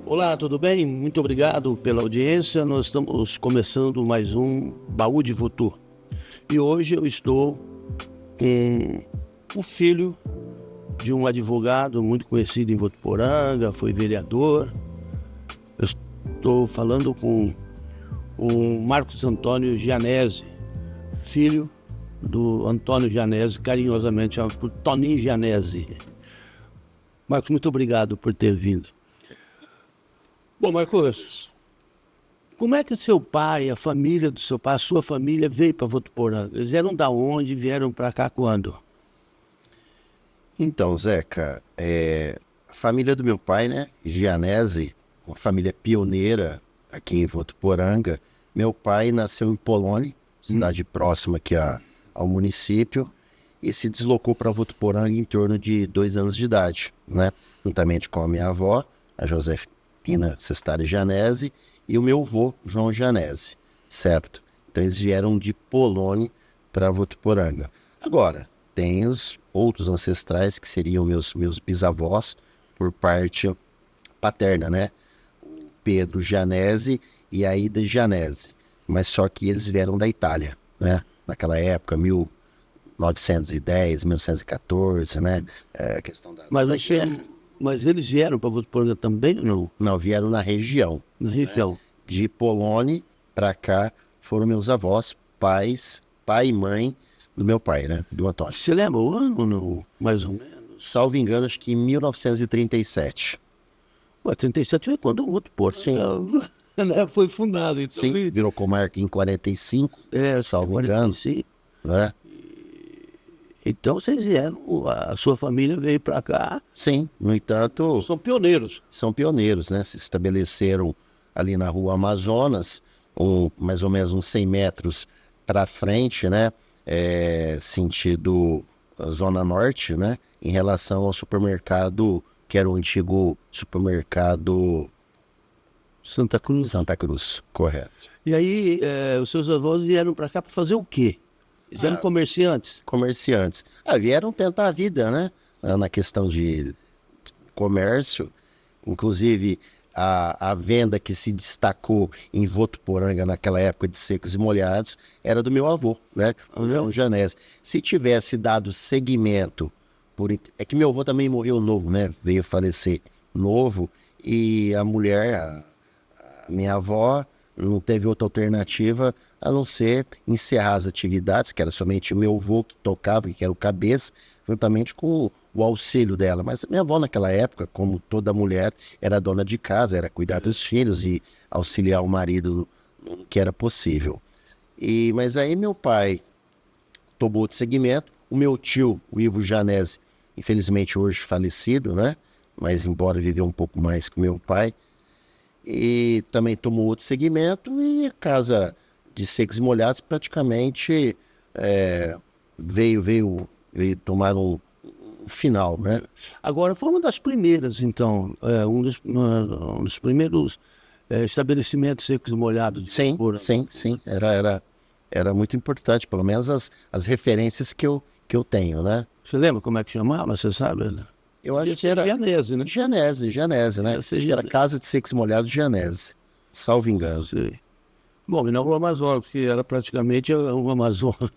Olá, tudo bem? Muito obrigado pela audiência. Nós estamos começando mais um Baú de Votu. E hoje eu estou com o filho de um advogado muito conhecido em Votuporanga, foi vereador. Eu estou falando com o Marcos Antônio Gianese, filho do Antônio Gianese, carinhosamente chamado por Toninho Gianese. Marcos, muito obrigado por ter vindo. Bom, Marcos, como é que seu pai, a família do seu pai, a sua família veio para Votuporanga? Eles eram da onde? Vieram para cá quando? Então, Zeca, a família do meu pai, né, Gianese, uma família pioneira aqui em Votuporanga. Meu pai nasceu em Polônia, cidade próxima aqui ao município, e se deslocou para Votuporanga em torno de 2 anos de idade, né, juntamente com a minha avó, a Josefina Sestari Gianese, e o meu avô, João Gianese, certo? Então eles vieram de Polônia para Votuporanga. Agora, tem os outros ancestrais que seriam meus bisavós por parte paterna, né? Pedro Gianese e Aida Gianese. Mas só que eles vieram da Itália, né? Naquela época, 1910, 1914, né? A questão da guerra. Mas eles vieram para Votuporanga também ou não? Não, vieram na região. Na região. De Polônia para cá foram meus avós, pai e mãe do meu pai, né? Do Antônio. Você lembra o ano, não? Mais ou menos? Salvo engano, acho que em 1937. Ué, 37 foi quando o Votuporanga foi fundado. Então, Sim, virou comarca em 45, salvo engano. Sim. Né? Então vocês vieram, a sua família veio para cá. Sim, no entanto, São pioneiros. são pioneiros, né? Se estabeleceram ali na rua Amazonas, mais ou menos uns 100 metros para frente, né? Sentido Zona Norte, né? Em relação ao supermercado, que era o antigo supermercado Santa Cruz. Santa Cruz, correto. E aí, os seus avós vieram para cá para fazer o quê? Eles eram comerciantes? Comerciantes. Vieram tentar a vida, né? Na questão de comércio. Inclusive, a venda que se destacou em Votuporanga naquela época de secos e molhados era do meu avô, né? O João Gianese. Se tivesse dado seguimento, é que meu avô também morreu novo, né? Veio falecer novo, e a mulher, a minha avó, não teve outra alternativa a não ser encerrar as atividades, que era somente o meu avô que tocava, que era o cabeça, juntamente com o auxílio dela. Mas a minha avó naquela época, como toda mulher, era dona de casa, era cuidar dos filhos e auxiliar o marido no que era possível. Mas aí meu pai tomou outro segmento. O meu tio, o Ivo Gianese, infelizmente hoje falecido, né? Mas embora viveu um pouco mais que meu pai, e também tomou outro segmento, e a casa de secos e molhados praticamente veio tomar um final, né? Agora, foi uma das primeiras, então, um dos primeiros estabelecimentos secos e molhados de Sim, Votuporanga. sim. Era muito importante, pelo menos as referências que eu tenho, né? Você lembra como é que chamava? Você sabe? Eu acho que era Gianese, né? Gianese, né? Acho que era Casa de Secos e Molhados Gianese, salvo engano. Sei. Bom, e não o Amazonas, porque era praticamente o Amazonas,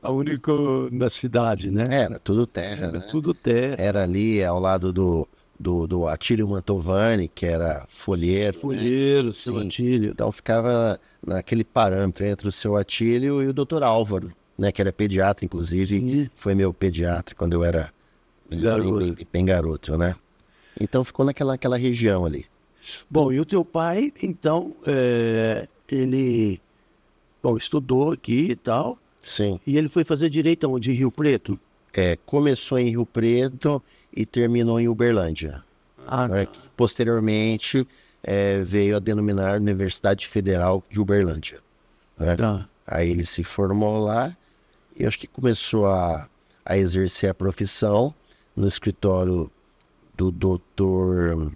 a única da cidade, né? Era tudo terra, Era né? tudo terra. Era ali ao lado do Atílio Mantovani, que era folheiro. Né? Folheiro, seu Sim. Atílio. Então ficava naquele parâmetro entre o seu Atílio e o Dr. Álvaro, né? Que era pediatra, inclusive. Sim. Foi meu pediatra quando eu era bem garoto, né? Então ficou naquela região ali. Bom, e o teu pai, então, ele estudou aqui e tal, Sim. e ele foi fazer direito aonde? Em Rio Preto? Começou em Rio Preto e terminou em Uberlândia. Né? Tá. Posteriormente veio a denominar Universidade Federal de Uberlândia. Né? Tá. Aí ele se formou lá e acho que começou a exercer a profissão no escritório do doutor...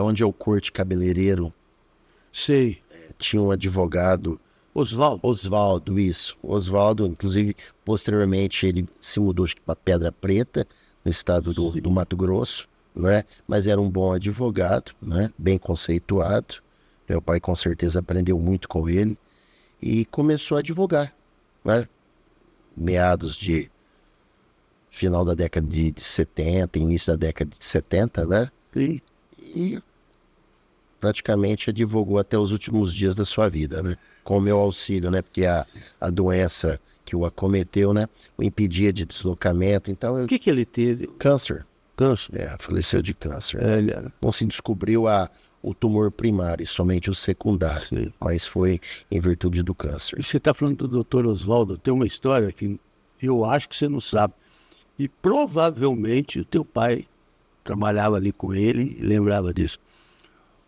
onde é o corte cabeleireiro. Sei. Tinha um advogado... Oswaldo, isso. Oswaldo, inclusive, posteriormente ele se mudou para Pedra Preta, no estado do Mato Grosso, né? Mas era um bom advogado, né? Bem conceituado. Meu pai com certeza aprendeu muito com ele e começou a advogar, né? Meados de final da década de 70, início da década de 70, né? Sim. E praticamente advogou até os últimos dias da sua vida, né? Com o meu auxílio, né? Porque a doença que o acometeu, né? O impedia de deslocamento. Então, O que ele teve? câncer. Câncer. Faleceu de câncer. Ele era. Não se descobriu o tumor primário, somente o secundário. Sim. Mas foi em virtude do câncer. E você está falando do doutor Oswaldo, tem uma história que eu acho que você não sabe. E provavelmente o teu pai trabalhava ali com ele e lembrava disso.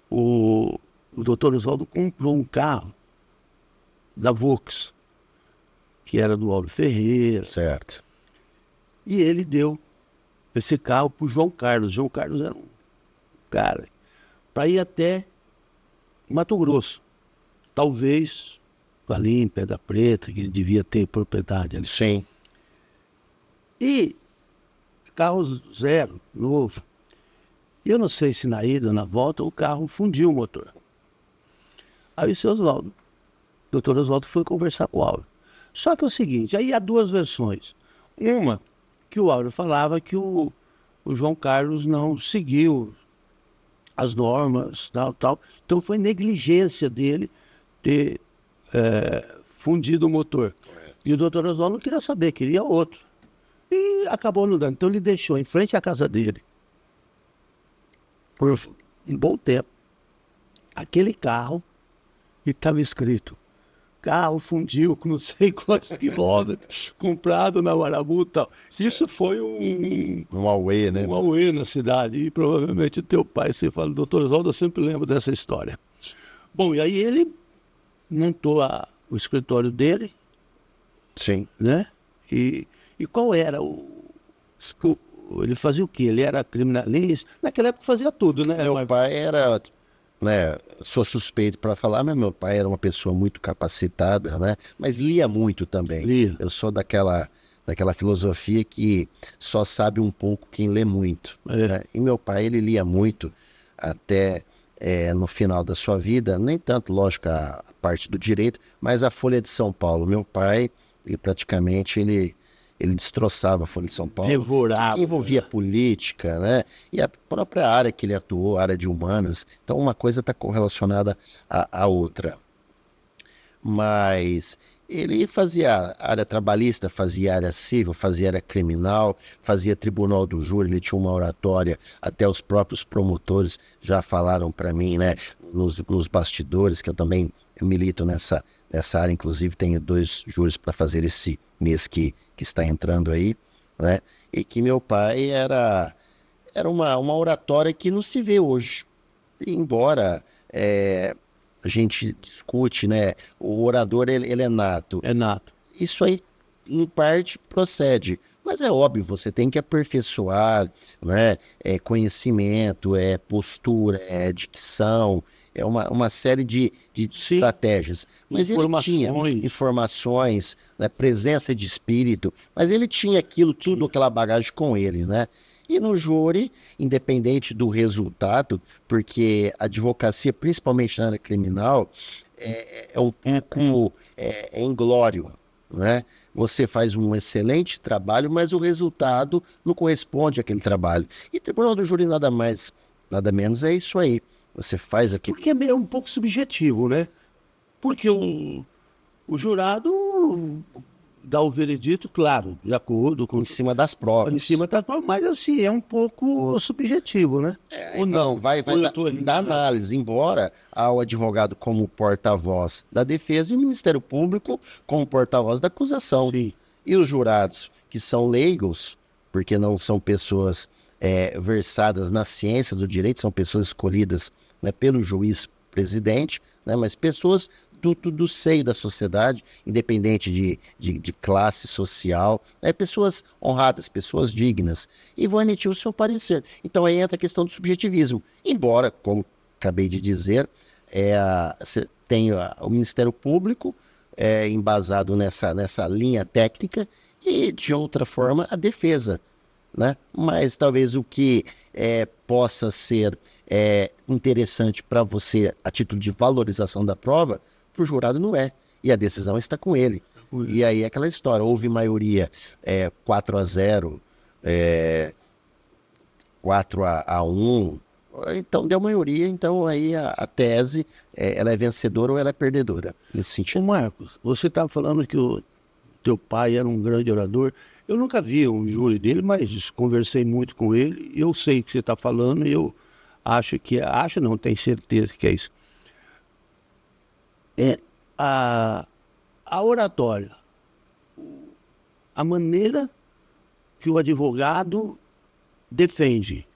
O doutor Oswaldo comprou um carro da Volks, que era do Aldo Ferreira, Certo. e ele deu esse carro para o João Carlos. João Carlos era um cara para ir até Mato Grosso. Talvez ali em Pedra Preta, que ele devia ter propriedade ali. Sim. E carro zero, novo. Eu não sei se na ida ou na volta o carro fundiu o motor. Aí o seu Oswaldo, o doutor Oswaldo foi conversar com o Áureo. Só que é o seguinte, aí há duas versões. Uma, que o Áureo falava que o João Carlos não seguiu as normas, tal. Então foi negligência dele ter fundido o motor. E o doutor Oswaldo não queria saber, queria outro. E acabou não dando. Então ele deixou em frente à casa dele, por um bom tempo, aquele carro e estava escrito: carro fundiu com não sei quantos quilômetros, comprado na Marabú e tal. Isso foi Um auê, né? um auê na cidade. E provavelmente o teu pai, você fala, doutor Oswaldo, eu sempre lembro dessa história. Bom, e aí ele montou o escritório dele, Sim. né? E qual era ele fazia o quê? Ele era criminalista? Naquela época fazia tudo, né? Meu pai era, né, sou suspeito para falar, mas meu pai era uma pessoa muito capacitada, né? Mas lia muito também. Lia. Eu sou daquela filosofia que só sabe um pouco quem lê muito, né? E meu pai, ele lia muito até no final da sua vida, nem tanto, lógico, a parte do direito, mas a Folha de São Paulo. Meu pai, ele destroçava a Folha de São Paulo. Devorava. Que envolvia política, né? E a própria área que ele atuou, a área de humanas. Então, uma coisa está correlacionada à outra. Mas ele fazia área trabalhista, fazia área civil, fazia área criminal, fazia tribunal do júri, ele tinha uma oratória, até os próprios promotores já falaram para mim, né, nos bastidores, que eu também milito nessa área, inclusive tenho 2 júris para fazer esse mês que está entrando aí, né, e que meu pai era uma oratória que não se vê hoje, embora a gente discute, né? O orador, ele é nato. É nato. Isso aí, em parte, procede. Mas é óbvio, você tem que aperfeiçoar, né? Conhecimento, postura, dicção, uma série de estratégias. Mas ele tinha informações, né? Presença de espírito, mas ele tinha tudo aquela bagagem com ele, né? E no júri, independente do resultado, porque a advocacia, principalmente na área criminal, é um pouco inglório, né? Você faz um excelente trabalho, mas o resultado não corresponde àquele trabalho. E tribunal do júri nada mais, nada menos é isso aí. Você faz aquilo. Porque é um pouco subjetivo, né? Porque o jurado dá o veredito, claro, de acordo com... Em cima das provas. Em cima das provas, mas assim, é um pouco subjetivo, né? Ou não? Vai dar análise, embora ao advogado como porta-voz da defesa e o Ministério Público como porta-voz da acusação. Sim. E os jurados, que são leigos, porque não são pessoas versadas na ciência do direito, são pessoas escolhidas, né, pelo juiz presidente, né, mas pessoas do seio da sociedade, independente de classe social, né, pessoas honradas, pessoas dignas, e vão emitir o seu parecer. Então aí entra a questão do subjetivismo, embora, como acabei de dizer, tem o Ministério Público embasado nessa linha técnica e, de outra forma, a defesa, né? Mas talvez o que possa ser interessante para você, a título de valorização da prova, para o jurado não é. E a decisão está com ele. E aí é aquela história, houve maioria 4-0, 4-1, então deu maioria, então aí a tese, ela é vencedora ou ela é perdedora, nesse Ô sentido. Marcos, você estava falando que o teu pai era um grande orador. Eu nunca vi um júri dele, mas conversei muito com ele. Eu sei o que você está falando e eu acho que acho não, tenho certeza que é isso. É a oratória, a maneira que o advogado defende.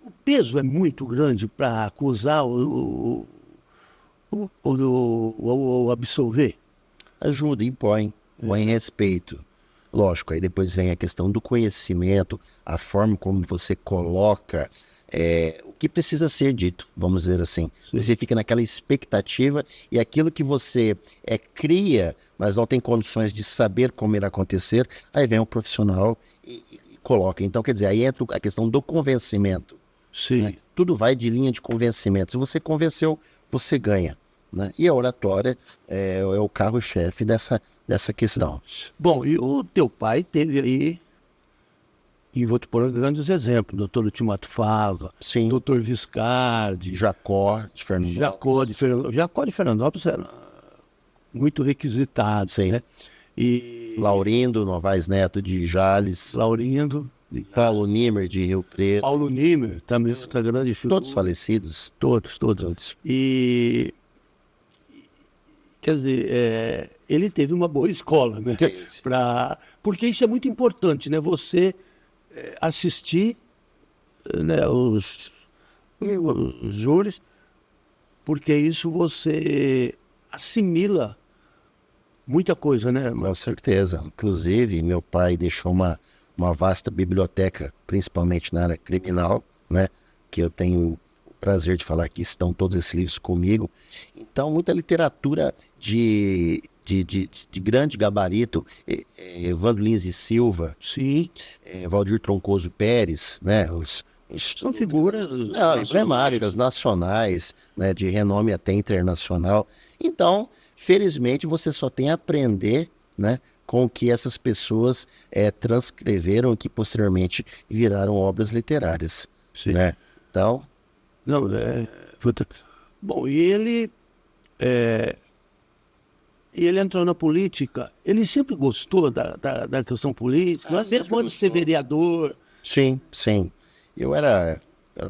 O peso é muito grande para acusar ou absolver. Ajuda, põe respeito. Lógico, aí depois vem a questão do conhecimento, a forma como você coloca o que precisa ser dito, vamos dizer assim. Você fica naquela expectativa e aquilo que você cria, mas não tem condições de saber como irá acontecer, aí vem um profissional e coloca. Então, quer dizer, aí entra a questão do convencimento. Sim. Né? Tudo vai de linha de convencimento. Se você convenceu, você ganha. Né? E a oratória é o carro-chefe dessa questão. Bom, e o teu pai teve aí, e vou te pôr grandes exemplos, doutor Ultimato Fava, Sim. doutor Viscardi, Jacó de Fernandópolis. Jacó de Fernandópolis era muito requisitado, Sim. né? E Laurindo Novaes Neto de Jales. Laurindo, Paulo Nimer de Rio Preto. Paulo Nimer, também outra grande figura. Todos falecidos. Todos. E, quer dizer, ele teve uma boa escola, né? Porque isso é muito importante, né? Você assistir, né, os júris, porque isso você assimila muita coisa, né? Com certeza. Inclusive, meu pai deixou uma vasta biblioteca, principalmente na área criminal, né? Que eu tenho o prazer de falar que estão todos esses livros comigo. Então, muita literatura de grande gabarito. Evandro Lins e Silva, Sim. Valdir Troncoso Pérez, né? São figuras emblemáticas, nacionais, né? De renome até internacional. Então, felizmente, você só tem a aprender, né? Com o que essas pessoas transcreveram, que posteriormente viraram obras literárias. Sim. Né? Então, Não, bom, e ele entrou na política, ele sempre gostou da questão política, mesmo antes de ser vereador. sim. Eu era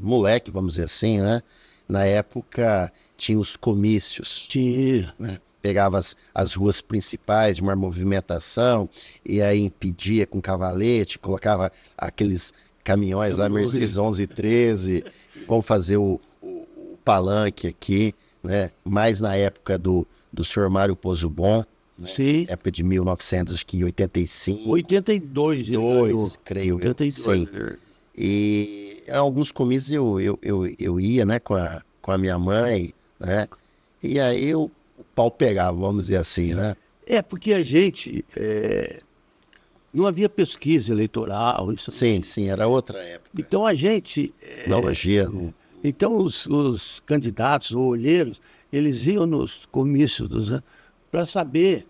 moleque, vamos dizer assim, né? Na época tinha os comícios. Tinha. Né? Pegava as ruas principais de uma movimentação e aí impedia com cavalete, colocava aqueles caminhões lá, Mercedes 1113, vamos fazer o palanque aqui, né? Mais na época do senhor Mário Pozobon, né? Sim. Época de 1985. 82, creio eu. 82. Sim. E em alguns comícios eu ia, né, com a minha mãe, né? E aí o pau pegava, vamos dizer assim, né? Porque a gente não havia pesquisa eleitoral. Isso. Sim, era outra época. Então a gente. Tecnologia. Então os candidatos ou olheiros, eles iam nos comícios, né, para saber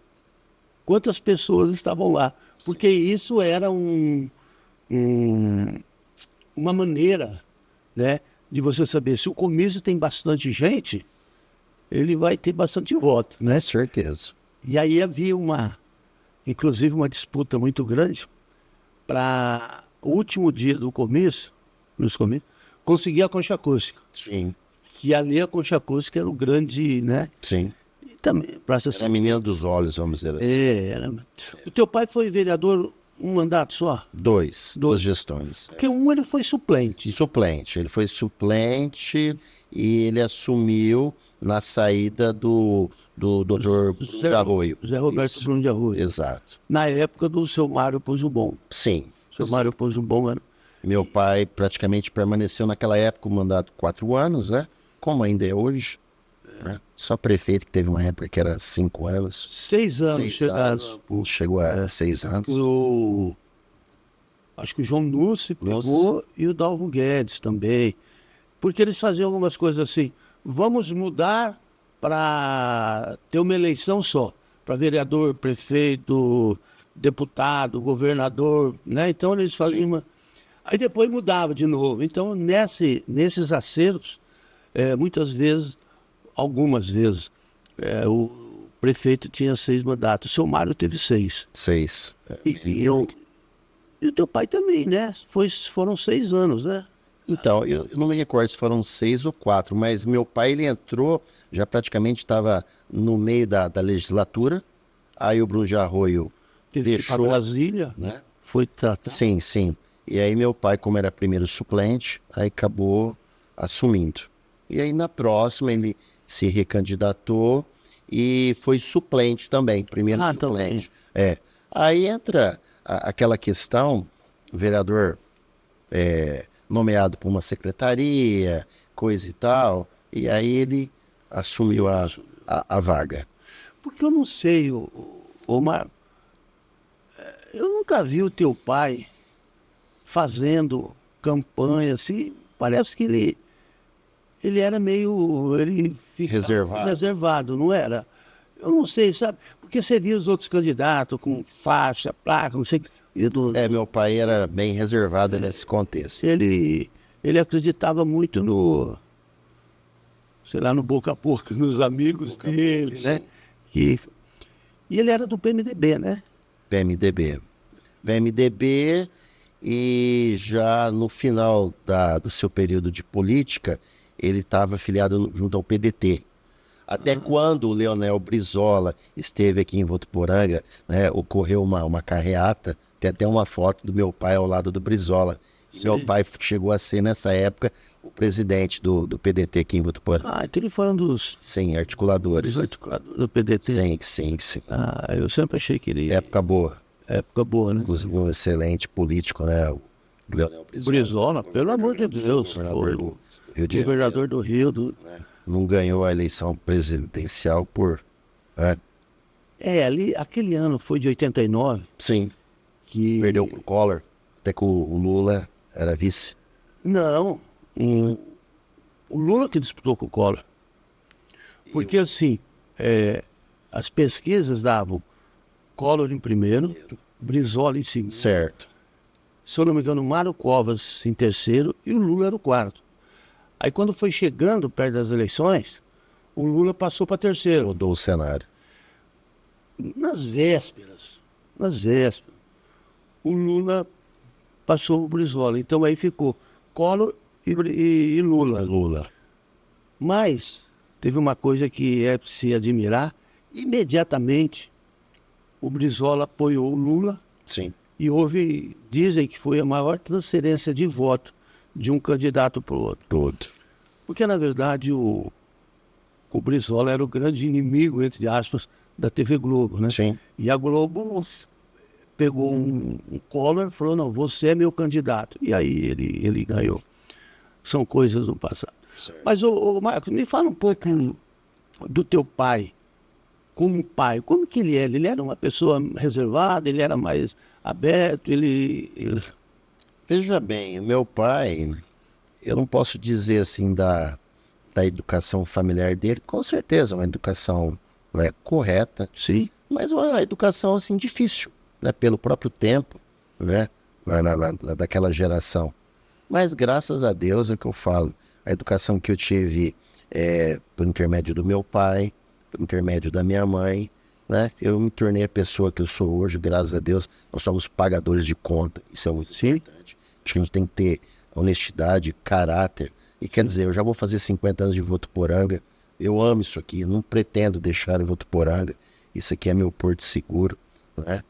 quantas pessoas estavam lá. Porque isso era uma maneira, né, de você saber se o comício tem bastante gente, ele vai ter bastante voto, né? Certeza. E aí havia inclusive uma disputa muito grande para o último dia do comício, conseguir a concha acústica. Sim. Que ali a concha acústica era o grande, né? Sim. E também, Era a menina dos olhos, vamos dizer assim. era. O teu pai foi vereador um mandato só? Duas gestões. Porque ele foi suplente. Suplente. Ele foi suplente e ele assumiu na saída do doutor Bruno de Arroio. José Roberto Isso. Bruno de Arroio. Exato. Na época do seu Mário Pozobon. Sim. O seu Mário Pozobon era... Meu pai praticamente permaneceu naquela época o mandato 4 anos, né? Como ainda é hoje. Né? Só prefeito que teve uma época que era 5 anos. 6 anos chegaram. Chegou a 6 anos. acho que o João Núcio pegou e o Dalvo Guedes também. Porque eles faziam algumas coisas assim, vamos mudar para ter uma eleição só, para vereador, prefeito, deputado, governador, né? Então eles faziam uma... Aí depois mudava de novo. Então nesses acertos, muitas vezes, algumas vezes, o prefeito tinha 6 mandatos, o seu Mário teve 6. 6. E o teu pai também, né? Foram 6 anos, né? Então, eu não me recordo se foram 6 ou 4, mas meu pai, ele entrou, já praticamente estava no meio da legislatura, aí o Bruno de Arroio Teve que ir para deixou, Brasília, né? foi tratar. Sim, sim. E aí meu pai, como era primeiro suplente, aí acabou assumindo. E aí na próxima ele se recandidatou e foi suplente também, primeiro suplente. Aí entra aquela questão, o vereador nomeado por uma secretaria, coisa e tal, e aí ele assumiu a vaga. Porque eu não sei, Omar, eu nunca vi o teu pai fazendo campanha, assim, parece que ele era meio... Ele reservado, não era? Eu não sei, sabe? Porque você via os outros candidatos com faixa, placa, não sei... Meu pai era bem reservado nesse contexto. Ele acreditava muito no, sei lá, no boca a boca, nos amigos dele, né? E ele era do PMDB, né? PMDB, e já no final do seu período de política, ele estava afiliado junto ao PDT. Até quando o Leonel Brizola esteve aqui em Votuporanga, né, ocorreu uma carreata, tem até uma foto do meu pai ao lado do Brizola. E meu pai chegou a ser, nessa época, o presidente do PDT aqui em Votuporanga. Ah, então ele foi um dos... Sim, articuladores. Dos articuladores do PDT? Sim. Ah, eu sempre achei que ele... Época boa. Época boa, né? Inclusive um excelente político, né? O Leonel Brizola, pelo amor de Deus, foi o governador do Rio. Não ganhou a eleição presidencial por... Aquele ano foi de 89. Sim. Que... Perdeu pro Collor, até que o Lula era vice. Não, o Lula que disputou com o Collor. Porque assim, as pesquisas davam Collor em primeiro, Brizola em segundo. Certo. Se eu não me engano, Mário Covas em terceiro e o Lula era o quarto. Aí quando foi chegando perto das eleições, o Lula passou para terceiro. Mudou o cenário. Nas vésperas, o Lula passou o Brizola. Então aí ficou Collor e Lula. Mas teve uma coisa que é de se admirar. Imediatamente o Brizola apoiou o Lula. Sim. E dizem que foi a maior transferência de voto de um candidato para o outro. Porque na verdade o Brizola era o grande inimigo, entre aspas, da TV Globo, né? Sim. E a Globo pegou um Collor e falou, não, você é meu candidato. E aí ele ganhou. São coisas do passado. Certo. Mas, Marcos, me fala um pouco do teu pai. Como pai, como que ele era? Ele era uma pessoa reservada, ele era mais aberto, Veja bem, meu pai, eu não posso dizer assim da educação familiar dele, com certeza uma educação correta, sim, mas uma educação assim difícil, né, pelo próprio tempo, né, daquela geração. Mas graças a Deus é o que eu falo, a educação que eu tive por intermédio do meu pai, por intermédio da minha mãe, né, eu me tornei a pessoa que eu sou hoje, graças a Deus. Nós somos pagadores de conta, isso é muito importante. Acho que a gente tem que ter honestidade, caráter. E quer dizer, eu já vou fazer 50 anos de Votuporanga, eu amo isso aqui, não pretendo deixar em Votuporanga, isso aqui é meu porto seguro, né?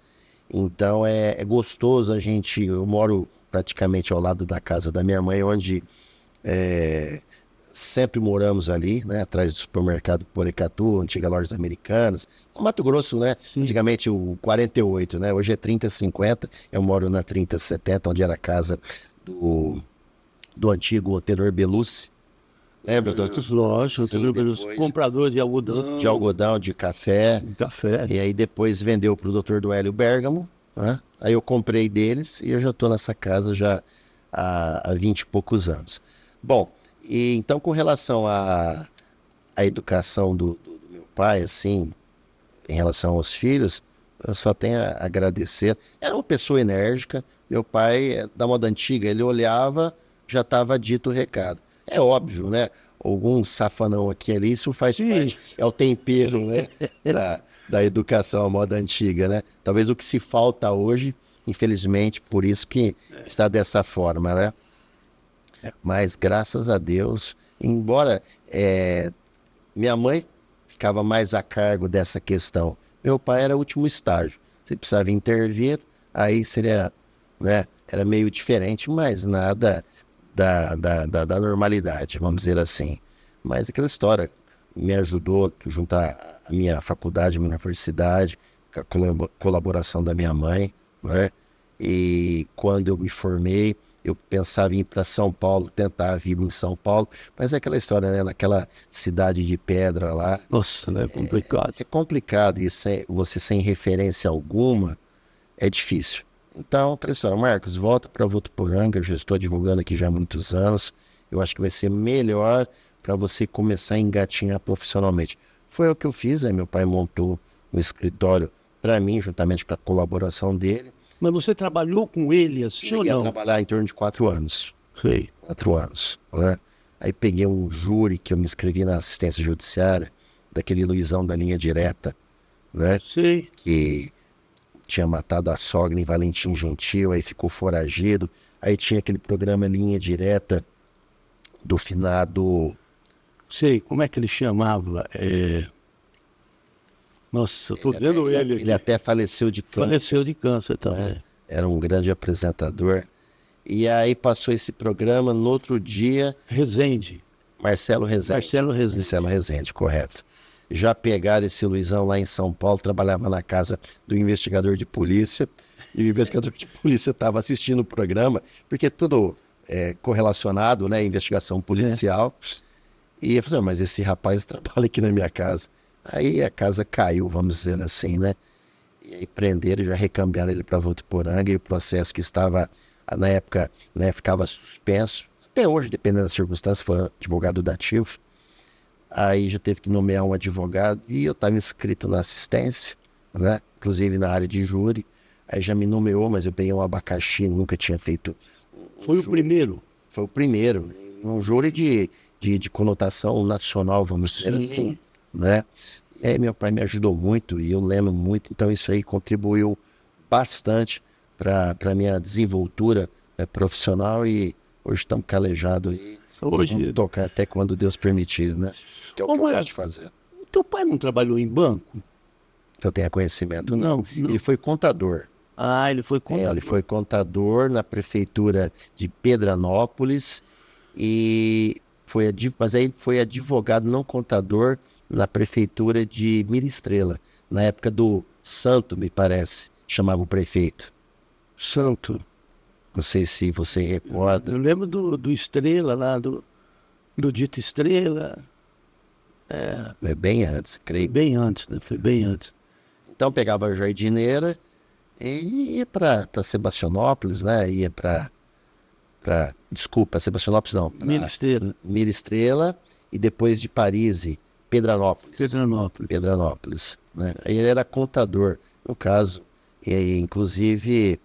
Então é gostoso eu moro praticamente ao lado da casa da minha mãe, onde sempre moramos ali, né, atrás do supermercado Porecatu, antiga Lojas Americanas, no Mato Grosso, né, sim. Antigamente o 48, né, hoje é 3050, eu moro na 3070, onde era a casa do antigo tenor Belucci. Lembra, doutor? Lógico, comprador de algodão. De algodão, de café. De café. E aí depois vendeu para o doutor Duélio Bergamo, né? Aí eu comprei deles e eu já estou nessa casa já há 20 e poucos anos. Bom, e então com relação à educação do meu pai, assim, em relação aos filhos, eu só tenho a agradecer. Era uma pessoa enérgica, meu pai, da moda antiga, ele olhava, já estava dito o recado. É óbvio, né? Algum safanão aqui e ali, isso faz Sim. parte, é o tempero, né? Da educação à moda antiga, né? Talvez o que se falta hoje, infelizmente, por isso que está dessa forma, né? Mas graças a Deus, embora minha mãe ficava mais a cargo dessa questão. Meu pai era o último estágio. Se precisava intervir, aí seria, né, era meio diferente, mas nada da normalidade, vamos dizer assim. Mas aquela história me ajudou junto à minha faculdade, à minha universidade, com a colaboração da minha mãe, né? E quando eu me formei, eu pensava em ir para São Paulo, tentar a vida em São Paulo, mas é aquela história, né? Naquela cidade de pedra lá, Nossa, né? Complicado. é complicado e você sem referência alguma, é difícil. Então, aquela história, Marcos, volta para Votuporanga, eu já estou divulgando aqui já há muitos anos, eu acho que vai ser melhor para você começar a engatinhar profissionalmente. Foi o que eu fiz, aí meu pai montou um escritório para mim, juntamente com a colaboração dele. Mas você trabalhou com ele assim ou Cheguei a não? trabalhar em torno de 4 anos. Sei. 4 anos, né? Aí peguei um júri que eu me inscrevi na assistência judiciária, daquele Luizão da linha direta, né? Sei. Que tinha matado a sogra em Valentim Gentil, aí ficou foragido. Aí tinha aquele programa Linha Direta do finado. Sei. Como é que ele chamava? Nossa, eu tô vendo ele Ele aqui. até faleceu de câncer, Faleceu de câncer né? também. Era um grande apresentador. E aí passou esse programa, no outro dia, Rezende. Marcelo Rezende. Marcelo Rezende. Marcelo Rezende, correto. Já pegaram esse Luizão lá em São Paulo, trabalhava na casa do investigador de polícia, e o investigador de polícia estava assistindo o programa, porque tudo é correlacionado, né, investigação policial, e eu falei, mas esse rapaz trabalha aqui na minha casa. Aí a casa caiu, vamos dizer assim, né? E aí prenderam e já recambiaram ele para Votuporanga, e o processo que estava, na época, né, ficava suspenso. Até hoje, dependendo das circunstâncias, foi advogado dativo. Aí já teve que nomear um advogado e eu estava inscrito na assistência, né? Inclusive na área de júri. Aí já me nomeou, mas eu peguei um abacaxi, nunca tinha feito. Foi o primeiro. Foi o primeiro, um júri de conotação nacional, vamos dizer assim, né? Meu pai me ajudou muito e eu lembro muito, então isso aí contribuiu bastante para a minha desenvoltura, né, profissional, e hoje estamos calejados aí. Hoje. Vamos tocar até quando Deus permitir, né? Que é o que eu gosto de fazer. Teu pai não trabalhou em banco? Que eu tenha conhecimento, não. Não. Ele foi contador. Ah, ele foi contador. Ele foi contador na prefeitura de Pedranópolis e mas aí foi advogado, não contador, na prefeitura de Mira Estrela, na época do Santo, me parece, chamava o prefeito. Santo. Não sei se você recorda. Eu lembro do Estrela lá, do Dito Estrela. É bem antes, creio. Bem antes, né? Foi bem antes. Então pegava a jardineira e ia para Sebastianópolis, né? Ia desculpa, Sebastianópolis não. Mira Estrela. Mira Estrela e depois de Paris, Pedranópolis. Pedranópolis, né? Aí ele era contador, no caso, e inclusive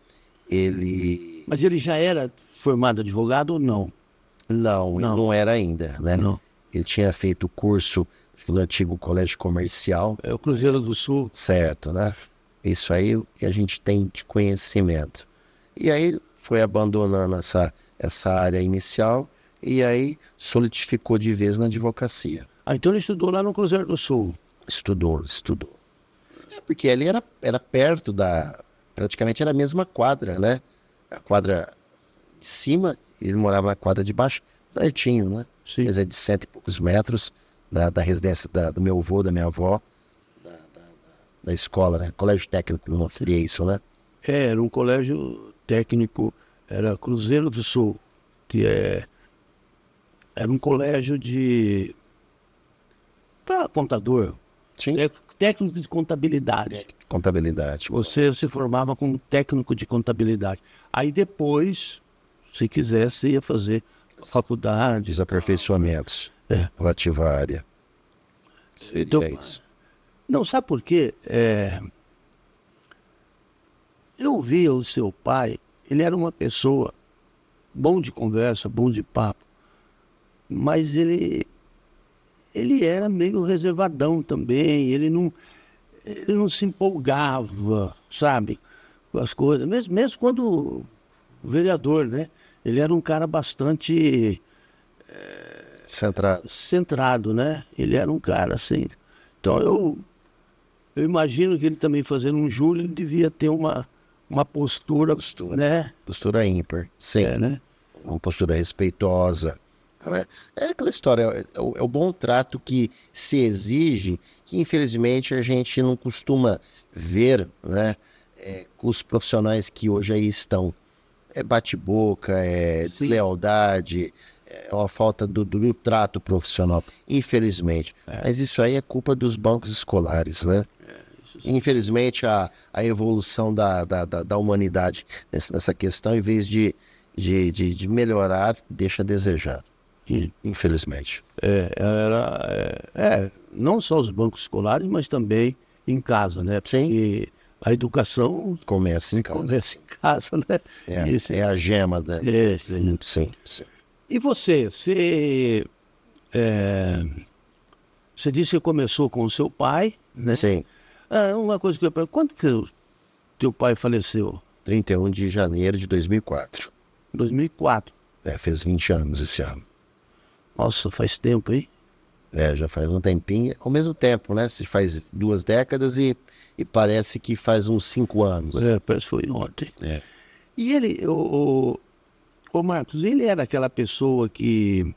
ele... Mas ele já era formado advogado ou não? Não, ele não era ainda, né? Não. Ele tinha feito o curso no antigo colégio comercial. É o Cruzeiro do Sul. Certo, né? Isso aí é o que a gente tem de conhecimento. E aí foi abandonando essa área inicial e aí solidificou de vez na advocacia. Ah, então ele estudou lá no Cruzeiro do Sul. Estudou. Porque ali era perto praticamente era a mesma quadra, né? A quadra de cima, ele morava na quadra de baixo, pertinho, né? Sim. Quer dizer, de 100 e poucos metros da residência do meu avô, da minha avó, da escola, né? Colégio técnico, não seria isso, né? Era um colégio técnico, era Cruzeiro do Sul, era um colégio para contador, Sim. técnico de contabilidade. Contabilidade. Você se formava como técnico de contabilidade. Aí depois, se quisesse, ia fazer faculdade. Os aperfeiçoamentos É. relativo à área. Então, É isso. não, sabe por quê? Eu via o seu pai, ele era uma pessoa bom de conversa, bom de papo, mas ele era meio reservadão também, ele não se empolgava, sabe, com as coisas, mesmo quando vereador, né? Ele era um cara bastante Centrado. centrado, né? Ele era um cara assim. Então eu imagino que ele também fazendo um júri, ele devia ter uma postura, né? Postura ímpar. Sim. Né? Uma postura respeitosa. É aquela história, é o bom trato que se exige, que infelizmente a gente não costuma ver, né, com os profissionais que hoje aí estão. É bate-boca, é deslealdade, é uma falta do trato profissional, infelizmente. Mas isso aí é culpa dos bancos escolares, né? Infelizmente, a evolução da humanidade nessa questão, em vez de melhorar, deixa a desejar. Infelizmente. Não só os bancos escolares, mas também em casa, né? Porque a educação Começa em casa. começa em casa, né? É a gema, né? Sim. Sim. E você disse que começou com o seu pai, né? Sim. Uma coisa que eu pergunto, quando que o teu pai faleceu? 31 de janeiro de 2004. 2004. Fez 20 anos esse ano. Nossa, faz tempo, hein? Já faz um tempinho. Ao mesmo tempo, né? Se faz 2 décadas e parece que faz uns 5 anos. Parece que foi ontem. É. E ele, o Marcos, ele era aquela pessoa que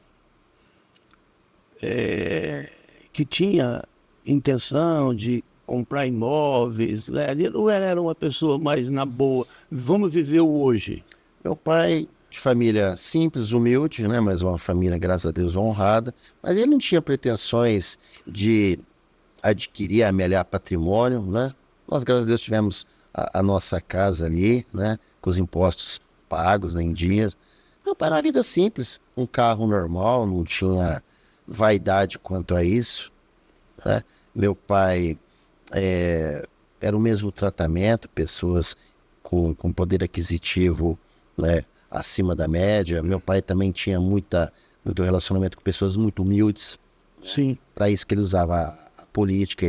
tinha intenção de comprar imóveis, né? Ou era uma pessoa mais na boa? Vamos viver o hoje. Meu pai, de família simples, humilde, né? Mas uma família, graças a Deus, honrada. Mas ele não tinha pretensões de adquirir, amelhar patrimônio, né? Nós, graças a Deus, tivemos a nossa casa ali, né? Com os impostos pagos, né, em dias. Meu pai era uma vida simples, um carro normal, não tinha vaidade quanto a isso, né? Meu pai era o mesmo tratamento, pessoas com poder aquisitivo, né, acima da média. Meu pai também tinha muito relacionamento com pessoas muito humildes. Sim. Para isso que ele usava a política.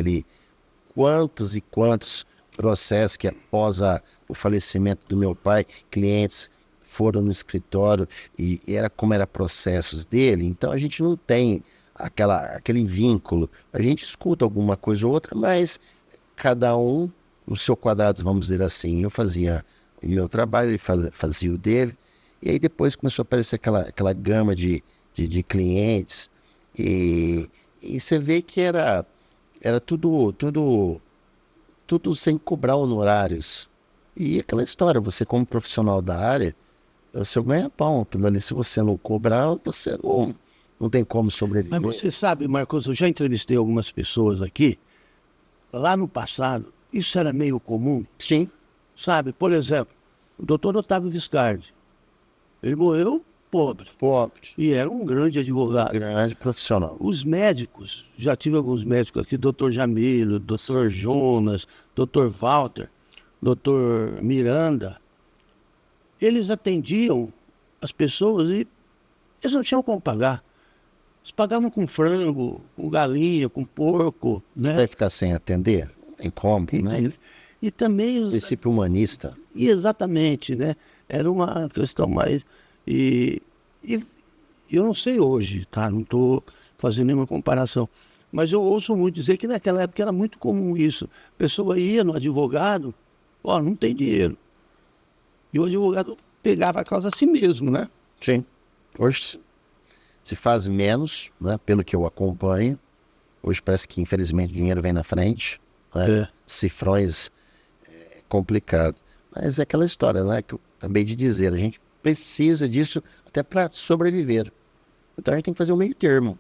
Quantos e quantos processos que após o falecimento do meu pai, clientes foram no escritório e era como era processos dele. Então a gente não tem aquele vínculo. A gente escuta alguma coisa ou outra, mas cada um no seu quadrado, vamos dizer assim. Eu fazia o meu trabalho, ele fazia o dele. E aí depois começou a aparecer aquela gama de clientes. E você vê que era tudo sem cobrar honorários. E aquela história, você como profissional da área, você ganha pão. Tudo ali, se você não cobrar, você não tem como sobreviver. Mas você sabe, Marcos, eu já entrevistei algumas pessoas aqui. Lá no passado, isso era meio comum. Sim. Sabe, por exemplo, o doutor Otávio Viscardi. Ele morreu pobre. E era um grande advogado. Grande profissional. Os médicos, já tive alguns médicos aqui, doutor Jamilo, doutor Jonas, doutor Walter, doutor Miranda. Eles atendiam as pessoas e eles não tinham como pagar. Eles pagavam com frango, com galinha, com porco, né? Vai ficar sem atender? Não tem como, né? E também... princípio humanista. E exatamente, né? Era uma questão mais... E eu não sei hoje, tá? Não estou fazendo nenhuma comparação. Mas eu ouço muito dizer que naquela época era muito comum isso. A pessoa ia no advogado, não tem dinheiro. E o advogado pegava a causa a si mesmo, né? Sim. Hoje se faz menos, né? Pelo que eu acompanho. Hoje parece que, infelizmente, o dinheiro vem na frente. Né? Cifrões é complicado. Mas é aquela história, né? Que eu acabei de dizer. A gente precisa disso até para sobreviver. Então a gente tem que fazer o meio termo.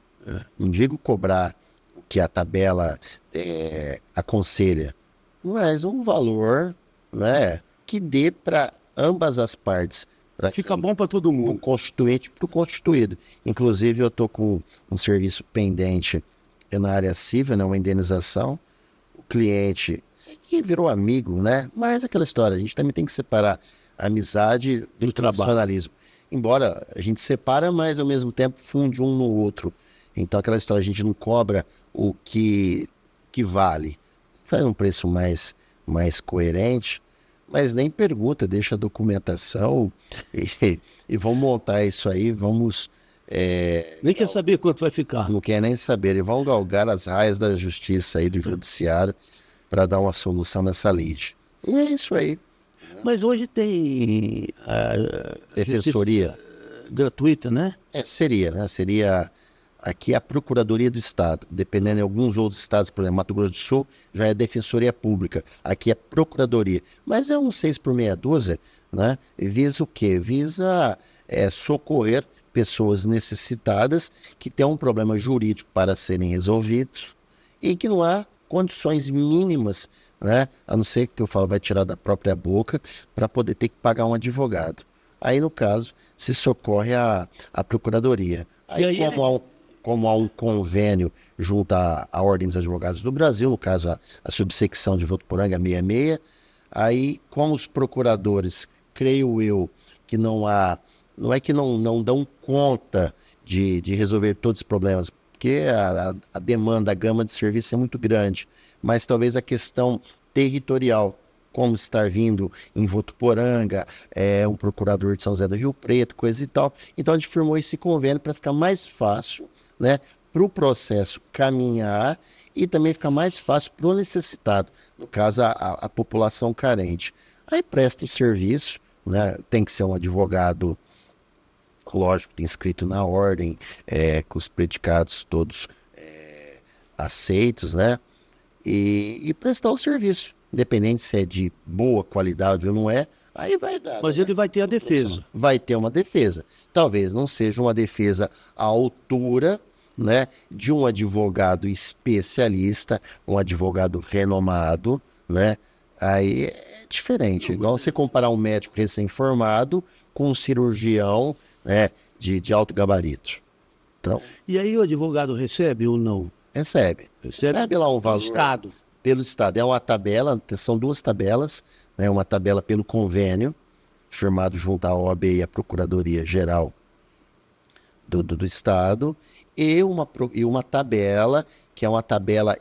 Não digo cobrar o que a tabela aconselha, mas um valor, né, que dê para ambas as partes, para Fica bom para todo o mundo. constituinte e para o constituído. Inclusive, eu estou com um serviço pendente na área civil, né, uma indenização. O cliente, que virou amigo, né? Mas aquela história, a gente também tem que separar a amizade Do do trabalho. profissionalismo. Embora a gente separa, mas ao mesmo tempo funde um no outro. Então aquela história, a gente não cobra o que vale. Faz um preço mais coerente, mas nem pergunta, deixa a documentação e vamos montar isso aí, vamos... Nem quer saber quanto vai ficar. não quer nem saber, e vão galgar as raias da justiça aí, do judiciário, para dar uma solução nessa lide. E é isso aí. Mas hoje tem Defensoria. justiça gratuita, né? Seria, né? Seria aqui a Procuradoria do Estado. Dependendo de alguns outros estados, por exemplo, Mato Grosso do Sul, já é Defensoria Pública. Aqui é Procuradoria. Mas é um 6 por meia dúzia, né? E visa o quê? Visa socorrer pessoas necessitadas que têm um problema jurídico para serem resolvidos e que não há condições mínimas, né? A não ser que eu falo, vai tirar da própria boca para poder ter que pagar um advogado. Aí, no caso, se socorre a Procuradoria. E Aí, aí como há um convênio junto à Ordem dos Advogados do Brasil, no caso a subsecção de Votuporanga 66, aí como os procuradores, creio eu, que não é que não dão conta de resolver todos os problemas, porque a demanda, a gama de serviço é muito grande, mas talvez a questão territorial, como estar vindo em Votuporanga, um procurador de São José do Rio Preto, coisa e tal. Então a gente firmou esse convênio para ficar mais fácil, né, para o processo caminhar e também ficar mais fácil para o necessitado, no caso a população carente. Aí presta o serviço, né, tem que ser um advogado, lógico, tem escrito na ordem, com os predicados todos aceitos, né? E prestar o serviço, independente se é de boa qualidade ou não é, aí vai dar. Mas né? ele vai ter a defesa. Vai ter uma defesa. Talvez não seja uma defesa à altura, né, de um advogado especialista, um advogado renomado, né? Aí é diferente. Igual você comparar um médico recém-formado com um cirurgião, né, de alto gabarito. Então, E aí o advogado recebe ou não? recebe. Recebe lá um Pelo valor. Estado. Pelo Estado. É uma tabela, são duas tabelas, né? Uma tabela pelo convênio, firmado junto à OAB e à Procuradoria Geral do Estado, e uma tabela, que é uma tabela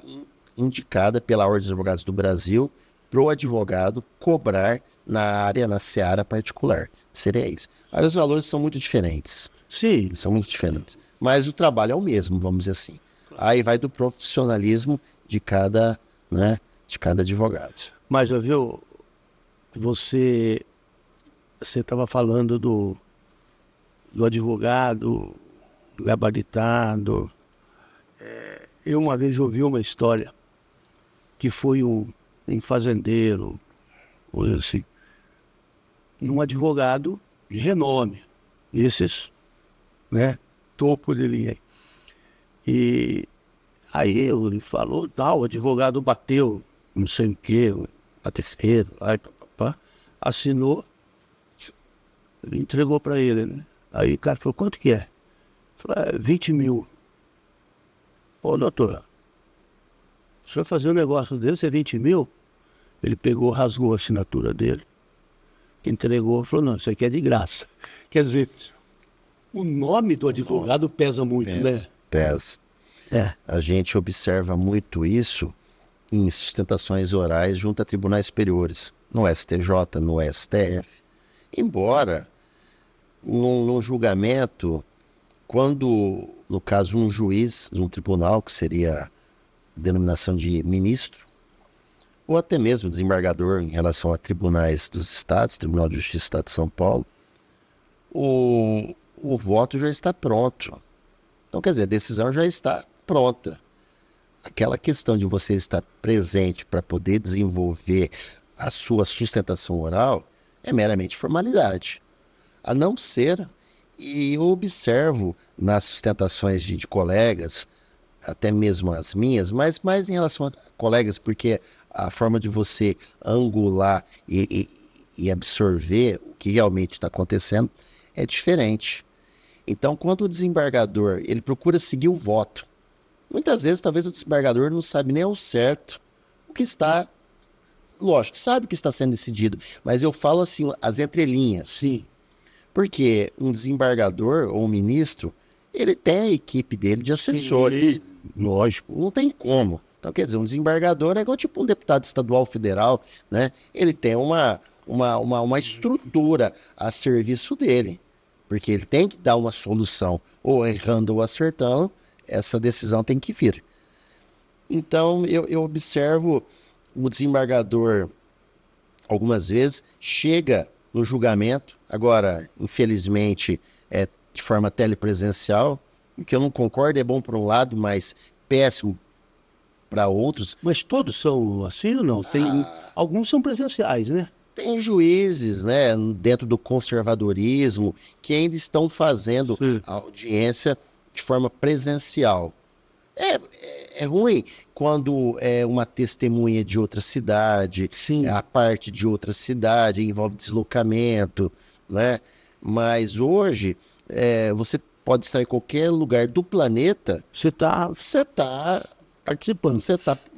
indicada pela Ordem dos Advogados do Brasil, para o advogado cobrar na área, na seara particular. Seria isso. Aí os valores são muito diferentes. Sim. São muito diferentes. Mas o trabalho é o mesmo, vamos dizer assim. Aí vai do profissionalismo de cada, né, de cada advogado. Mas, viu, você estava falando do advogado gabaritado. Eu uma vez ouvi uma história que foi um fazendeiro, coisa assim, um advogado de renome, esses, né, topo de linha. E aí ele falou, tal, o advogado bateu, não sei o quê, a terceira, aí, assinou, entregou para ele, né? Aí o cara falou, quanto que é? Falou, 20 mil. Ô, doutor, o senhor fazer um negócio desse é 20 mil? Ele pegou, rasgou a assinatura dele, entregou, falou, não, isso aqui é de graça. Quer dizer, o nome do advogado pesa muito, né? Pesa. A gente observa muito isso em sustentações orais junto a tribunais superiores, no STJ, no STF. Embora, num julgamento, quando, no caso, um juiz de um tribunal, que seria a denominação de ministro, ou até mesmo desembargador em relação a tribunais dos estados, Tribunal de Justiça do Estado de São Paulo, o voto já está pronto. Então, quer dizer, a decisão já está pronta. Aquela questão de você estar presente para poder desenvolver a sua sustentação oral é meramente formalidade. A não ser, e eu observo nas sustentações de colegas, até mesmo as minhas, mas mais em relação a colegas, porque a forma de você angular e absorver o que realmente está acontecendo é diferente. Então, quando o desembargador ele procura seguir o voto, muitas vezes talvez o desembargador não sabe nem ao certo o que está, lógico, sabe o que está sendo decidido, mas eu falo assim, as entrelinhas. Sim. Porque um desembargador ou um ministro, ele tem a equipe dele de assessores. Sim, lógico. Não tem como. Então, quer dizer, um desembargador é igual tipo um deputado estadual federal, né? Ele tem uma estrutura a serviço dele. Porque ele tem que dar uma solução, ou errando ou acertando, essa decisão tem que vir. Então, eu observo o desembargador, algumas vezes, chega no julgamento, agora, infelizmente, é de forma telepresencial, o que eu não concordo, é bom para um lado, mas péssimo para outros. Mas todos são assim ou não? Alguns são presenciais, né? Tem juízes, né, dentro do conservadorismo, que ainda estão fazendo Sim. a audiência de forma presencial. É ruim quando é uma testemunha de outra cidade, Sim. é a parte de outra cidade, envolve deslocamento, né? Mas hoje, você pode estar em qualquer lugar do planeta, Você está você está participando.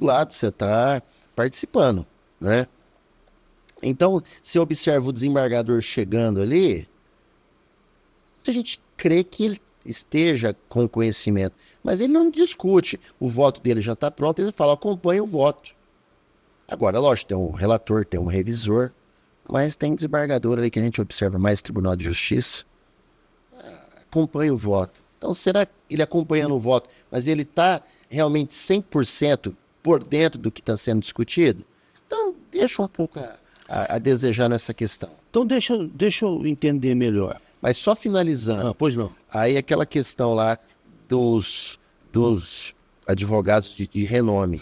lado, você está participando, né? Então, se observa o desembargador chegando ali, a gente crê que ele esteja com conhecimento, mas ele não discute. O voto dele já está pronto, ele fala, acompanha o voto. Agora, lógico, tem um relator, tem um revisor, mas tem desembargador ali que a gente observa mais Tribunal de Justiça, acompanha o voto. Então, será que ele acompanhando o voto, mas ele está realmente 100% por dentro do que está sendo discutido? Então, deixa um pouco a desejar nessa questão. Então deixa eu entender melhor. Mas só finalizando, Pois não. aí aquela questão lá dos advogados de renome.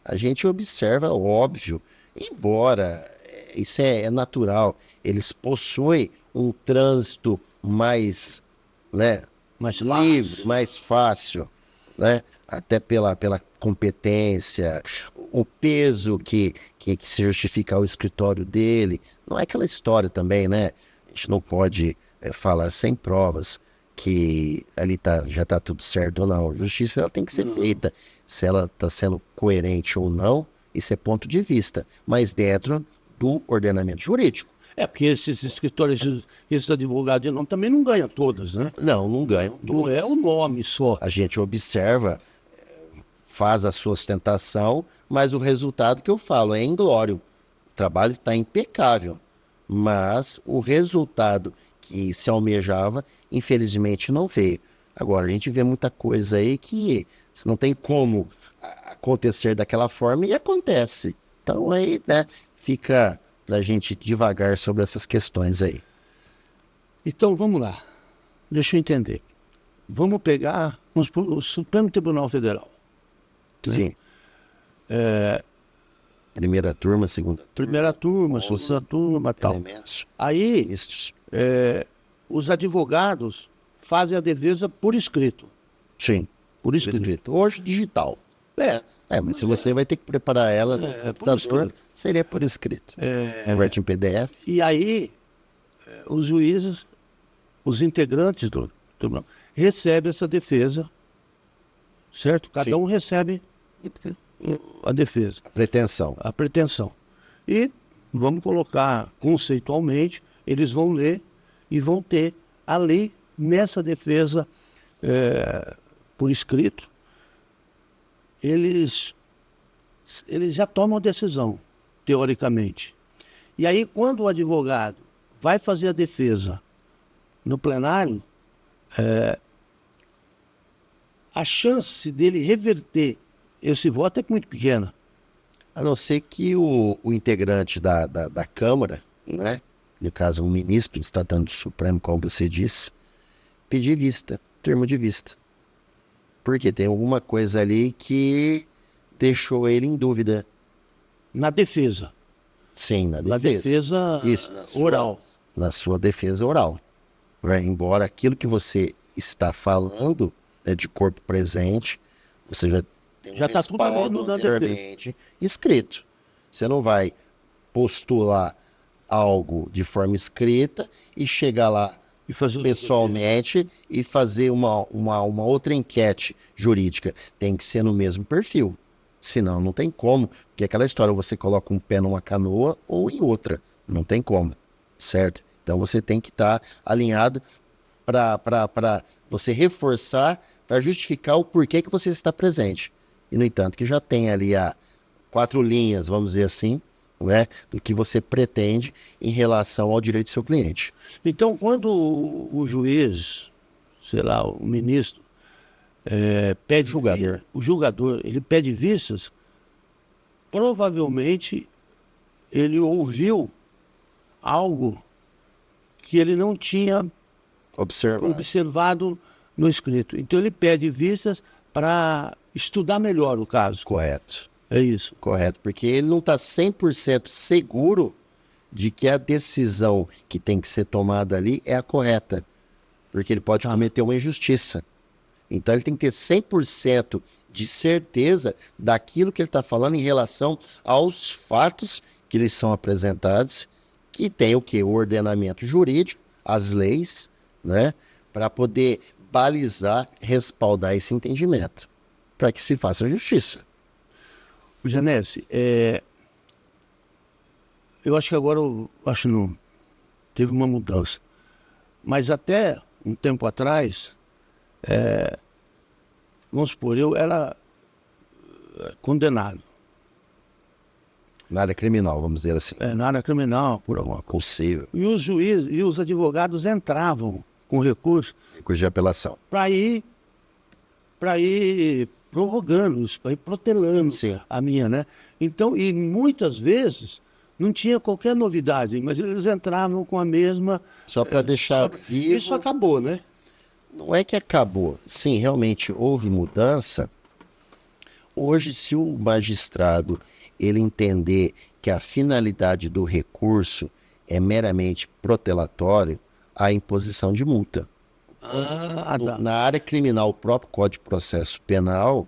A gente observa, óbvio, embora isso é natural, eles possuem um trânsito mais, né, Mais livre, fácil. mais fácil, né? Até pela competência, o peso que se justifica ao escritório dele. Não é aquela história também, né? A gente não pode falar sem provas que ali já está tudo certo ou não. A justiça ela tem que ser feita. Se ela está sendo coerente ou não, isso é ponto de vista, mas dentro do ordenamento jurídico. Porque esses escritórios, esses advogados de nome também não ganham todas, né? Não ganham Não todas. é o nome só. A gente observa, faz a sua ostentação, mas o resultado que eu falo é inglório. O trabalho está impecável, mas o resultado que se almejava, infelizmente, não veio. Agora, a gente vê muita coisa aí que não tem como acontecer daquela forma e acontece. Então, aí, né, fica para a gente devagar sobre essas questões aí. Então vamos lá. Deixa eu entender. Vamos pegar o Supremo Tribunal Federal. Né? Sim. Primeira turma, segunda Primeira turma, segunda turma, tal. elementos. Aí, Estes. os advogados fazem a defesa por escrito. Sim. Por escrito. Escrito. Hoje, digital. Mas se você vai ter que preparar ela no computador, escrito. seria por escrito. Converte em PDF. E aí, os juízes, os integrantes do tribunal, recebem essa defesa, certo? Cada Sim. um recebe a defesa, Pretensão. a pretensão. E vamos colocar conceitualmente, eles vão ler e vão ter a lei nessa defesa por escrito. Eles já tomam a decisão, teoricamente. E aí, quando o advogado vai fazer a defesa no plenário, a chance dele reverter esse voto é muito pequena. A não ser que o integrante da Câmara, né, no caso um ministro, se tratando do Supremo, como você disse, pedir vista, termo de vista. Porque tem alguma coisa ali que deixou ele em dúvida. Na defesa. Sim, na Na defesa. defesa Isso, oral. Na sua defesa oral. Embora aquilo que você está falando, né, de corpo presente, Você já tem Já está tudo ali no anteriormente escrito. Você não vai postular algo de forma escrita e chegar lá E fazer pessoalmente e fazer uma outra enquete jurídica. Tem que ser no mesmo perfil. Senão não tem como. Porque aquela história, você coloca um pé numa canoa ou em outra. Não tem como. Certo? Então você tem que estar alinhado para você reforçar, para justificar o porquê que você está presente. E, no entanto, que já tem ali 4 linhas, vamos dizer assim, né, do que você pretende em relação ao direito do seu cliente. Então, quando o juiz, sei lá, o ministro, pede Julgador. o julgador, ele pede vistas, provavelmente ele ouviu algo que ele não tinha observado no escrito. Então ele pede vistas para estudar melhor o caso. Correto. É isso. Correto, porque ele não está 100% seguro de que a decisão que tem que ser tomada ali é a correta, porque ele pode cometer uma injustiça. Então ele tem que ter 100% de certeza daquilo que ele está falando em relação aos fatos que lhes são apresentados, que tem o quê? O ordenamento jurídico, as leis, né? Para poder balizar, respaldar esse entendimento, para que se faça justiça. Janesse, eu acho que agora não teve uma mudança. Mas até um tempo atrás, vamos supor, eu era condenado. Na área criminal, vamos dizer assim. Na área criminal, por alguma coisa. Possível. E os juízes e os advogados entravam com recurso de apelação. para ir prorrogando isso, para ir protelando Sim. a minha, né? Então, e muitas vezes não tinha qualquer novidade, mas eles entravam com a mesma... Só para deixar vivo... Isso acabou, né? Não é que acabou. Sim, realmente houve mudança. Hoje, se o magistrado ele entender que a finalidade do recurso é meramente protelatório, há imposição de multa. Tá. Na área criminal, o próprio Código de Processo Penal,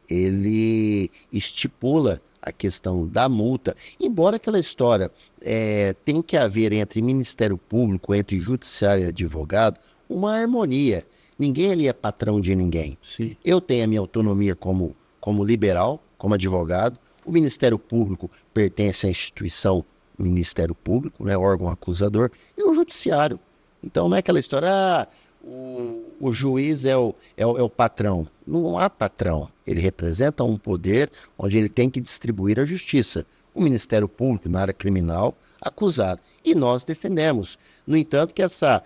ele estipula a questão da multa, embora aquela história tem que haver entre Ministério Público, entre Judiciário e advogado, uma harmonia. Ninguém ali é patrão de ninguém. Sim. Eu tenho a minha autonomia como liberal, como advogado, o Ministério Público pertence à instituição Ministério Público, né, órgão acusador, e o Judiciário. Então não é aquela história, o juiz é o patrão. Não há patrão. Ele representa um poder onde ele tem que distribuir a justiça. O Ministério Público, na área criminal, acusado. E nós defendemos. No entanto, que essa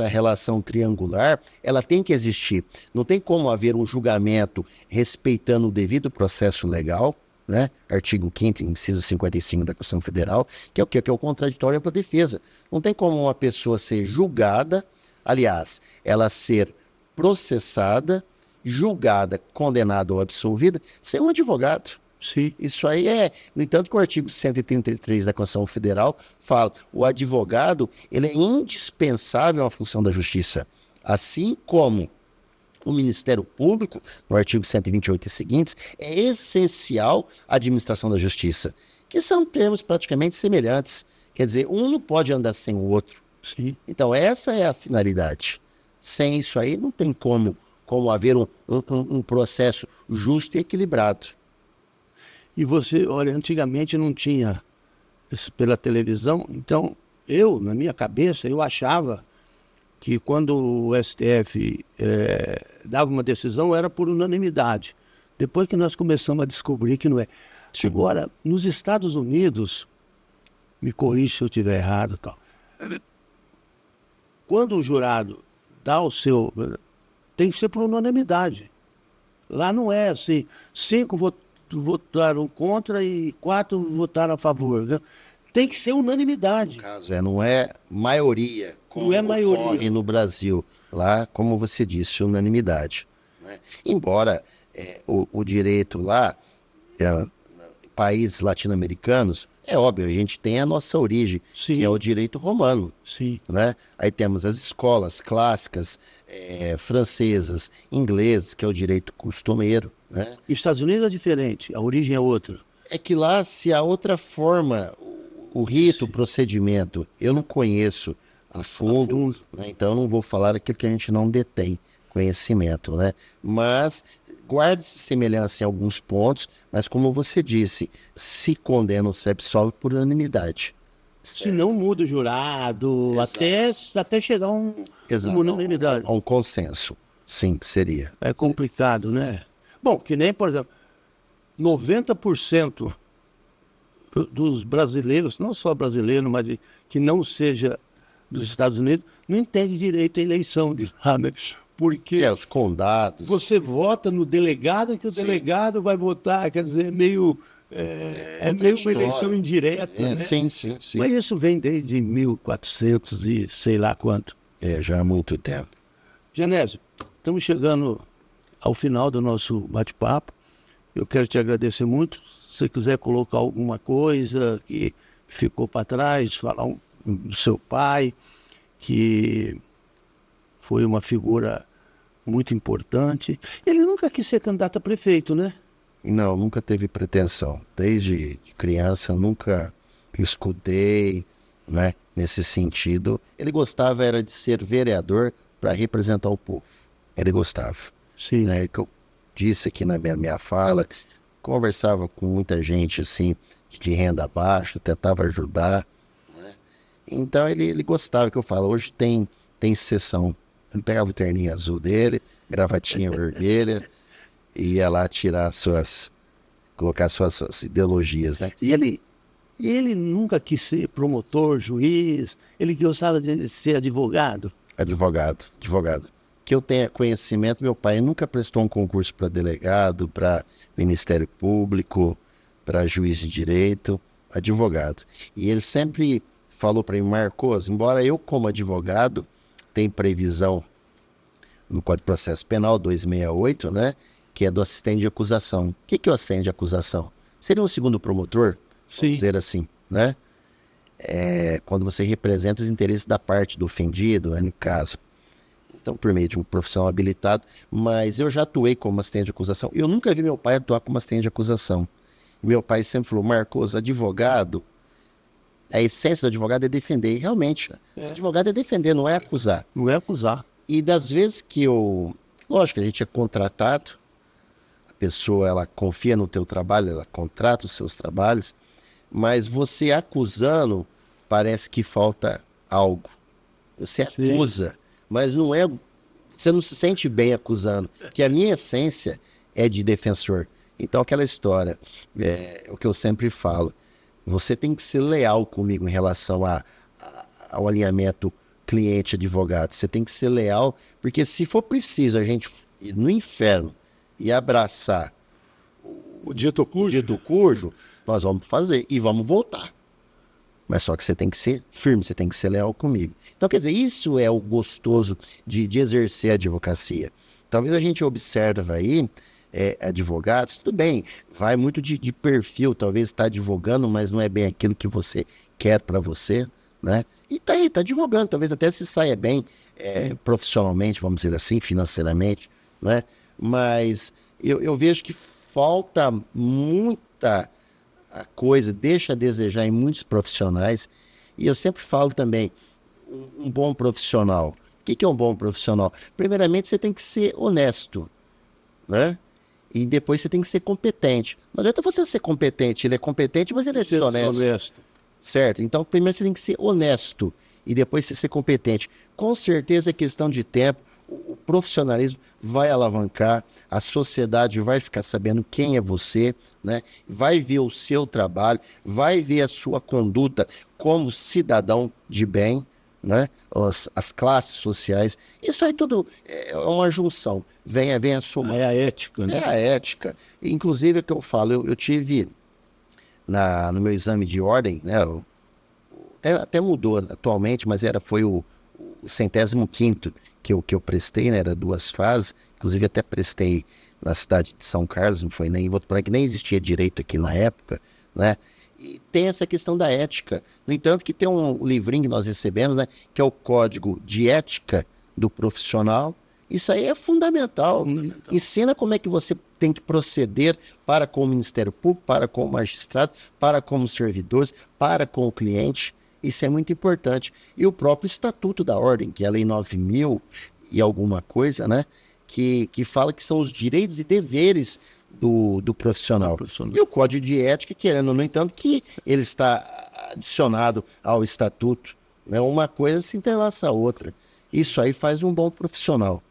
relação triangular, ela tem que existir. Não tem como haver um julgamento respeitando o devido processo legal, né? Artigo 5º, inciso 55 da Constituição Federal, que é o quê? Que é o contraditório para a defesa. Não tem como uma pessoa ser julgada, aliás, ela ser processada, julgada, condenada ou absolvida, sem um advogado. Sim. Isso aí no entanto, que o artigo 133 da Constituição Federal fala, o advogado, ele é indispensável à função da justiça, assim como o Ministério Público, no artigo 128 e seguintes, é essencial à administração da justiça, que são termos praticamente semelhantes. Quer dizer, um não pode andar sem o outro. Sim. Então, essa é a finalidade. Sem isso aí, não tem como haver um processo justo e equilibrado. E você, olha, antigamente não tinha isso pela televisão, então na minha cabeça, eu achava que quando o STF dava uma decisão era por unanimidade. Depois que nós começamos a descobrir que não é. Agora, nos Estados Unidos, me corrija se eu estiver errado, tal. Quando o jurado dá o seu, tem que ser por unanimidade. Lá não é assim, 5 votaram contra e 4 votaram a favor, né? Tem que ser unanimidade. No caso, não é maioria, como não é maioria. Ocorre no Brasil. Lá, como você disse, unanimidade. Né? Embora o direito lá, países latino-americanos, É óbvio, a gente tem a nossa origem, Sim, que é o direito romano, sim. né? Aí temos as escolas clássicas, francesas, inglesas, que é o direito costumeiro, né? Os Estados Unidos é diferente, a origem é outra. É que lá, se há outra forma, o rito, o Sim. procedimento, eu não conheço a A fundo, fundo. né? Então eu não vou falar aquilo que a gente não detém conhecimento, né? Mas guarde-se semelhança em alguns pontos, mas como você disse, se condena ou se absolve por unanimidade. Se não Certo? muda o jurado, Exato. até chegar a uma Exato. unanimidade. A um consenso. Sim, seria. É complicado, né? Bom, que nem, por exemplo, 90% dos brasileiros, não só brasileiros, mas que não seja dos Estados Unidos, não entende direito a eleição de lá, né? Porque Os condados. você vota no delegado que o Sim. delegado vai votar, quer dizer, é meio uma eleição indireta, né? Sim, sim, sim. Mas isso vem desde 1400 e sei lá quanto. Já há muito tempo. Genésio, estamos chegando ao final do nosso bate-papo. Eu quero te agradecer muito. Se você quiser colocar alguma coisa que ficou para trás, falar do seu pai, que foi uma figura muito importante. Ele nunca quis ser candidato a prefeito, né? Não, nunca teve pretensão. Desde criança, nunca escutei, né, nesse sentido. Ele gostava era de ser vereador para representar o povo. Ele gostava. Sim. Né, que eu disse aqui na minha fala, conversava com muita gente assim, de renda baixa, tentava ajudar. Então ele gostava que eu falo, hoje tem sessão. Ele pegava o terninho azul dele, gravatinha vermelha, e ia lá colocar suas ideologias, né? E ele nunca quis ser promotor, juiz, ele gostava de ser advogado. Advogado. Que eu tenha conhecimento, meu pai nunca prestou um concurso para delegado, para Ministério Público, para juiz de direito, advogado. E ele sempre falou para mim, Marcos, embora eu como advogado tenha previsão no Código de Processo Penal 268, né, que é do assistente de acusação. O que é o assistente de acusação? Seria um segundo promotor, Sim. vamos dizer assim, né? Quando você representa os interesses da parte do ofendido, né, no caso. Então, por meio de um profissional habilitado, mas eu já atuei como assistente de acusação. Eu nunca vi meu pai atuar como assistente de acusação. Meu pai sempre falou, Marcos, advogado, a essência do advogado é defender. E realmente, advogado é defender, não é acusar. Não é acusar. E das vezes que lógico, a gente é contratado, a pessoa ela confia no teu trabalho, ela contrata os seus trabalhos, mas você acusando, parece que falta algo. Você Sim. acusa, mas não é. Você não se sente bem acusando, que a minha essência é de defensor. Então, aquela história, é o que eu sempre falo, você tem que ser leal comigo em relação ao alinhamento cliente-advogado. Você tem que ser leal, porque se for preciso a gente ir no inferno e abraçar O dito o cujo. dito cujo, nós vamos fazer e vamos voltar. Mas só que você tem que ser firme, você tem que ser leal comigo. Então, quer dizer, isso é o gostoso de exercer a advocacia. Talvez a gente observe aí advogados, tudo bem, vai muito de perfil, talvez está advogando, mas não é bem aquilo que você quer para você, né? E tá aí, tá advogando, talvez até se saia bem profissionalmente, vamos dizer assim, financeiramente, né? Mas eu vejo que falta muita a coisa, deixa a desejar em muitos profissionais, e eu sempre falo também, um bom profissional. O que é um bom profissional? Primeiramente, você tem que ser honesto, né? E depois você tem que ser competente. Não adianta você ser competente, ele é competente, mas ele é desonesto. Certo? Então, primeiro você tem que ser honesto e depois você ser competente. Com certeza é questão de tempo, o profissionalismo vai alavancar, a sociedade vai ficar sabendo quem é você, né? Vai ver o seu trabalho, vai ver a sua conduta como cidadão de bem, né? As classes sociais, isso aí tudo é uma junção, vem a somar. É a ética, né? É a ética. Inclusive, é o que eu falo, eu tive no meu exame de ordem, né? Até mudou atualmente, mas foi o 105º que eu prestei, né? Era 2 fases, inclusive até prestei na cidade de São Carlos, não foi nem em Votuporanga, que nem existia direito aqui na época, né? e tem essa questão da ética. No entanto, que tem um livrinho que nós recebemos, né, que é o Código de Ética do Profissional. Isso aí é fundamental. Ensina como é que você tem que proceder para com o Ministério Público, para com o magistrado, para com os servidores, para com o cliente. Isso é muito importante. E o próprio Estatuto da Ordem, que é a Lei 9.000 e alguma coisa, né? Que fala que são os direitos e deveres do profissional. E o Código de Ética, querendo ou não, entanto, que ele está adicionado ao Estatuto. Né? Uma coisa se entrelaça à outra. Isso aí faz um bom profissional.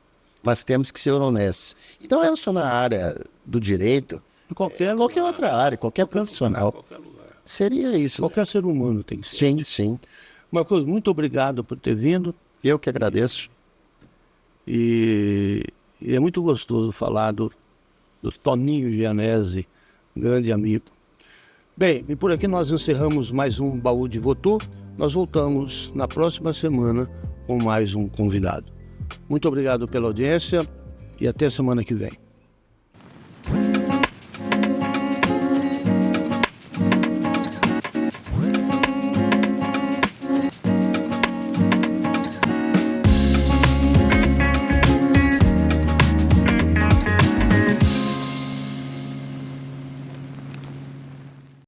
Mas temos que ser honestos. Então, é só na área do direito, qualquer outra área, qualquer profissional. Qualquer lugar. Seria isso. Qualquer ser humano tem que ser. Sim, sim. Marcos, muito obrigado por ter vindo. Eu que agradeço. E é muito gostoso falar do Toninho Gianese, grande amigo. Bem, e por aqui nós encerramos mais um Baú de Votor. Nós voltamos na próxima semana com mais um convidado. Muito obrigado pela audiência e até semana que vem.